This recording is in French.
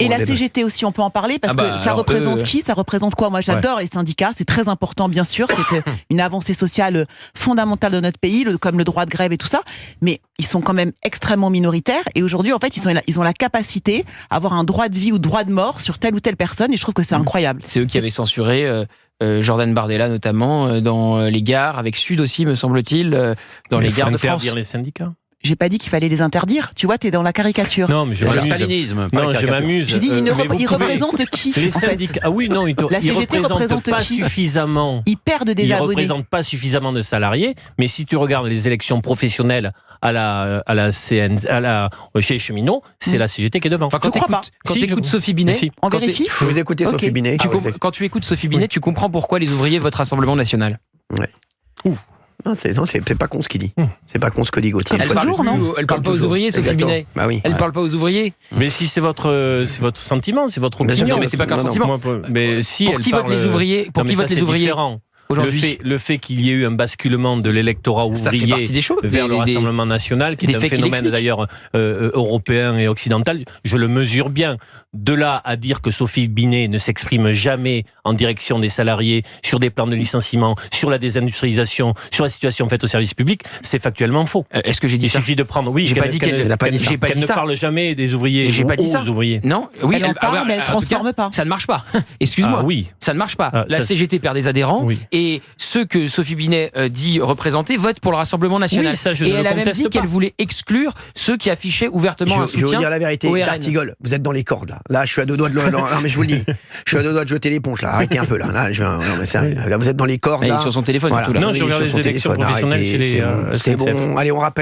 Et la CGT aussi, on peut en parler parce que ça représente qui ? Ça représente quoi ? Moi, j'adore les syndicats, c'est très important, bien sûr. C'est une avancée sociale fondamentale de notre pays, comme le droit de grève et tout ça. Mais ils sont quand même extrêmement minoritaires. Et aujourd'hui, en fait, ils ont la capacité à avoir un droit de vie ou droit de mort sur telle ou telle personne. Et je trouve que c'est incroyable. C'est eux qui avaient censuré Jordan Bardella, notamment, dans les gares, avec Sud aussi, me semble-t-il, dans les gares de France. Les syndicats. J'ai pas dit qu'il fallait les interdire. Tu vois, t'es dans la caricature. Non, mais je m'amuse. J'ai dit, ils représentent qui ? Les syndicats. Ah oui, non, ils représentent pas suffisamment. Ils perdent des abonnés. Ils représentent pas suffisamment de salariés. Mais si tu regardes les élections professionnelles chez les cheminots, c'est la CGT qui est devant. Enfin, quand tu écoutes Sophie Binet, on vérifie. Vous écoutez Sophie Binet. Quand tu écoutes Sophie Binet, tu comprends pourquoi les ouvriers votent Rassemblement National. Ouais. Non, c'est pas con ce qu'il dit. C'est pas con ce que dit Gauthier. Elle parle pas aux ouvriers, Sophie Binet. Bah oui. Elle parle pas aux ouvriers. Mais si c'est votre sentiment, c'est votre opinion. Mais c'est pas qu'un sentiment. Mais si pour qui votent les ouvriers ? Pour qui votent les ouvriers ? Le fait qu'il y ait eu un basculement de l'électorat ouvrier vers le Rassemblement national, qui est un phénomène d'ailleurs européen et occidental, je le mesure bien. De là à dire que Sophie Binet ne s'exprime jamais en direction des salariés sur des plans de licenciement, sur la désindustrialisation, sur la situation faite au service public, c'est factuellement faux. Est-ce que j'ai dit ça ? Il suffit de prendre. Oui, j'ai pas dit qu'elle ne parle jamais des ouvriers. J'ai pas dit ça. Ouvriers. Non, oui, elle en parle, mais elle transforme pas. Ça ne marche pas. Excuse-moi. Oui. Ça ne marche pas. La CGT perd des adhérents et ceux que Sophie Binet dit représenter votent pour le Rassemblement National. Oui, ça, et elle a même dit qu'elle voulait exclure ceux qui affichaient ouvertement un soutien. Je vais vous dire la vérité, D'Artigol, vous êtes dans les cordes là. Là, je suis à deux doigts de non, mais je vous le dis, je suis à deux doigts de jeter l'éponge là. Arrêtez un peu là. Là, vous êtes dans les cordes. Là, il est sur son téléphone. Non, je regarde les élections professionnelles chez les. C'est bon. Allez, on rappelle.